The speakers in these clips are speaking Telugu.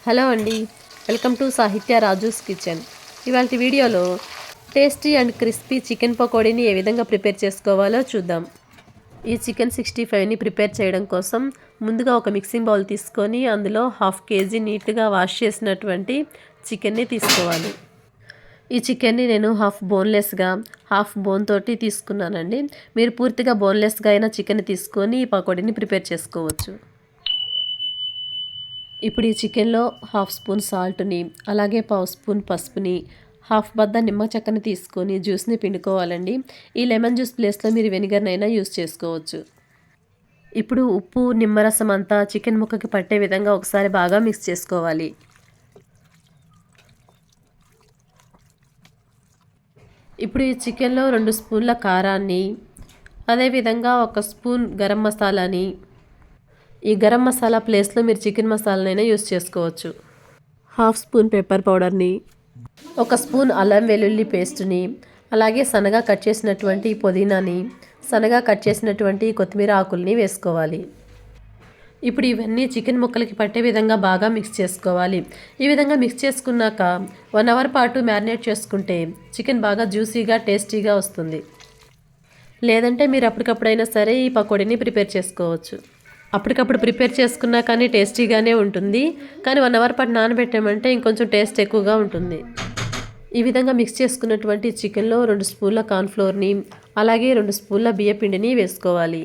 హలో అండి, వెల్కమ్ టు సాహిత్య రాజూస్ కిచెన్. ఇవాళ వీడియోలో టేస్టీ అండ్ క్రిస్పీ చికెన్ పకోడీని ఏ విధంగా ప్రిపేర్ చేసుకోవాలో చూద్దాం. ఈ చికెన్ 65ని ప్రిపేర్ చేయడం కోసం ముందుగా ఒక మిక్సింగ్ బౌల్ తీసుకొని అందులో 1/2 kg నీట్గా వాష్ చేసినటువంటి చికెన్ని తీసుకోవాలి. ఈ చికెన్ని నేను హాఫ్ బోన్లెస్గా హాఫ్ బోన్ తోటి తీసుకున్నానండి. మీరు పూర్తిగా బోన్లెస్గా అయినా చికెన్ తీసుకొని ఈ పకోడీని ప్రిపేర్ చేసుకోవచ్చు. ఇప్పుడు ఈ చికెన్లో 1/2 స్పూన్ సాల్ట్ని, అలాగే 1/2 స్పూన్ పసుపుని, 1/2 బద్ద నిమ్మ చెక్కని తీసుకొని జ్యూస్ని పిండుకోవాలండి. ఈ లెమన్ జ్యూస్ ప్లేస్లో మీరు వెనిగర్నైనా యూస్ చేసుకోవచ్చు. ఇప్పుడు ఉప్పు, నిమ్మరసం అంతా చికెన్ ముక్కకి పట్టే విధంగా ఒకసారి బాగా మిక్స్ చేసుకోవాలి. ఇప్పుడు ఈ చికెన్లో 2 స్పూన్ల కారాన్ని, అదేవిధంగా 1 స్పూన్ గరం మసాలాని, ఈ గరం మసాలా ప్లేస్లో మీరు చికెన్ మసాలానైనా యూస్ చేసుకోవచ్చు. 1/2 స్పూన్ పెప్పర్ పౌడర్ని, 1 స్పూన్ అల్లం వెల్లుల్లి పేస్ట్ని, అలాగే సన్నగా కట్ చేసినటువంటి పుదీనాని, సన్నగా కట్ చేసినటువంటి కొత్తిమీర ఆకుల్ని వేసుకోవాలి. ఇప్పుడు ఇవన్నీ చికెన్ ముక్కలకి పట్టే విధంగా బాగా మిక్స్ చేసుకోవాలి. ఈ విధంగా మిక్స్ చేసుకున్నాక 1 అవర్ పాటు మ్యారినేట్ చేసుకుంటే చికెన్ బాగా జ్యూసీగా టేస్టీగా వస్తుంది. లేదంటే మీరు అప్పటికప్పుడైనా సరే ఈ పకోడీని ప్రిపేర్ చేసుకోవచ్చు. అప్పటికప్పుడు ప్రిపేర్ చేసుకున్నా కానీ టేస్టీగానే ఉంటుంది, కానీ 1 అవర్ పాటు నానబెట్టామంటే ఇంకొంచెం టేస్ట్ ఎక్కువగా ఉంటుంది. ఈ విధంగా మిక్స్ చేసుకున్నటువంటి చికెన్లో 2 స్పూన్ల కార్న్ఫ్లోర్ని, అలాగే 2 స్పూన్ల బియ్యపిండిని వేసుకోవాలి.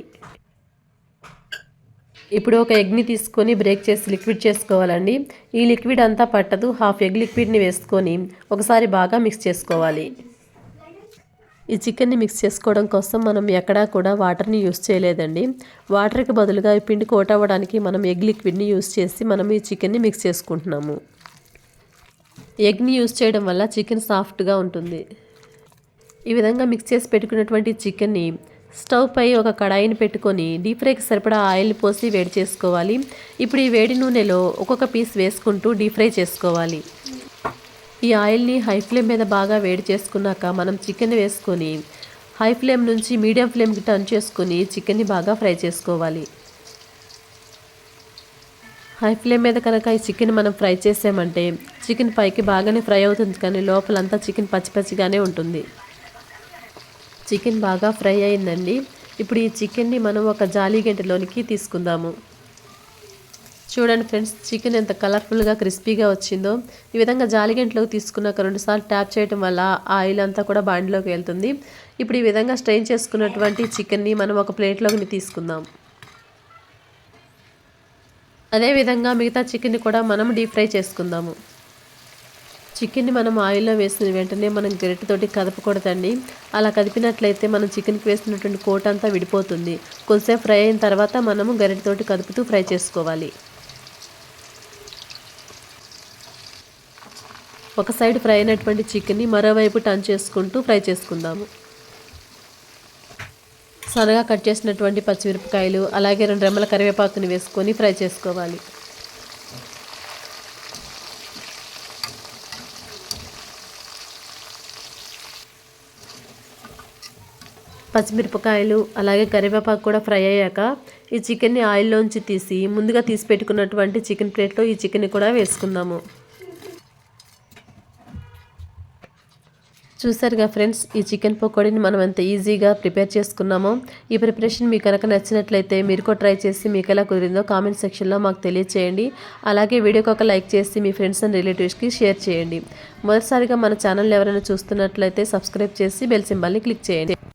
ఇప్పుడు ఒక ఎగ్ని తీసుకొని బ్రేక్ చేసి లిక్విడ్ చేసుకోవాలండి. ఈ లిక్విడ్ అంతా పట్టదు, 1/2 ఎగ్ లిక్విడ్ని వేసుకొని ఒకసారి బాగా మిక్స్ చేసుకోవాలి. ఈ చికెన్ని మిక్స్ చేసుకోవడం కోసం మనం ఎక్కడా కూడా వాటర్ని యూస్ చేయలేదండి. వాటర్కి బదులుగా ఈ పిండి కోట్ అవ్వడానికి మనం ఎగ్ లిక్విడ్ని యూస్ చేసి మనం ఈ చికెన్ని మిక్స్ చేసుకుంటున్నాము. ఎగ్ని యూస్ చేయడం వల్ల చికెన్ సాఫ్ట్గా ఉంటుంది. ఈ విధంగా మిక్స్ చేసి పెట్టుకున్నటువంటి చికెన్ని స్టవ్ పై ఒక కడాయిని పెట్టుకొని డీప్ ఫ్రైకి సరిపడా ఆయిల్ని పోసి వేడి చేసుకోవాలి. ఇప్పుడు ఈ వేడి నూనెలో ఒక్కొక్క పీస్ వేసుకుంటూ డీప్ ఫ్రై చేసుకోవాలి. ఈ ఆయిల్ని హై ఫ్లేమ్ మీద బాగా వేడి చేసుకున్నాక మనం చికెన్ వేసుకొని హై ఫ్లేమ్ నుంచి మీడియం ఫ్లేమ్కి టర్న్ చేసుకొని చికెన్ని బాగా ఫ్రై చేసుకోవాలి. హై ఫ్లేమ్ మీద కనుక ఈ చికెన్ మనం ఫ్రై చేసామంటే చికెన్ పైకి బాగానే ఫ్రై అవుతుంది, కానీ లోపలంతా చికెన్ పచ్చిగానే ఉంటుంది. చికెన్ బాగా ఫ్రై అయిందండి. ఇప్పుడు ఈ చికెన్ని మనం ఒక జాలీ గంటలోనికి తీసుకుందాము. చూడండి ఫ్రెండ్స్, చికెన్ ఎంత కలర్ఫుల్గా క్రిస్పీగా వచ్చిందో. ఈ విధంగా జాలిగంటలోకి తీసుకున్నాక 2 సార్లు ట్యాప్ చేయడం వల్ల ఆయిల్ అంతా కూడా బాండిలోకి వెళ్తుంది. ఇప్పుడు ఈ విధంగా స్ట్రెయిన్ చేసుకున్నటువంటి చికెన్ని మనం ఒక ప్లేట్లోకి తీసుకుందాం. అదేవిధంగా మిగతా చికెన్ని కూడా మనం డీప్ ఫ్రై చేసుకుందాము. చికెన్ని మనం ఆయిల్లో వేసిన వెంటనే మనం గరిటెతోటి కదపకూడదండి. అలా కదిపినట్లయితే మనం చికెన్కి వేసినటువంటి కోట్ అంతా విడిపోతుంది. కొంచెం ఫ్రై అయిన తర్వాత మనము గరిటెతోటి కదుపుతూ ఫ్రై చేసుకోవాలి. ఒక సైడ్ ఫ్రై అయినటువంటి చికెన్ని మరోవైపు టర్న్ చేసుకుంటూ ఫ్రై చేసుకుందాము. సన్నగా కట్ చేసినటువంటి పచ్చిమిరపకాయలు, అలాగే 2 రెమ్మల కరివేపాకుని వేసుకొని ఫ్రై చేసుకోవాలి. పచ్చిమిరపకాయలు అలాగే కరివేపాకు కూడా ఫ్రై అయ్యాక ఈ చికెన్ని ఆయిల్లోంచి తీసి ముందుగా తీసి పెట్టుకున్నటువంటి చికెన్ ప్లేట్లో ఈ చికెన్ని కూడా వేసుకుందాము. చూసారుగా ఫ్రెండ్స్, ఈ చికెన్ పకోడీని మనం ఎంత ఈజీగా ప్రిపేర్ చేసుకున్నామో. ఈ ప్రిపరేషన్ మీకు కనుక నచ్చినట్లయితే మీరు కూడా ట్రై చేసి మీకు ఎలా కుదిరిందో కామెంట్ సెక్షన్లో మాకు తెలియచేయండి. అలాగే వీడియోకి ఒక లైక్ చేసి మీ ఫ్రెండ్స్ అండ్ రిలేటివ్స్కి షేర్ చేయండి. మొదటిసారిగా మన ఛానల్ ఎవరైనా చూస్తున్నట్లయితే సబ్స్క్రైబ్ చేసి బెల్ సింబల్ని క్లిక్ చేయండి.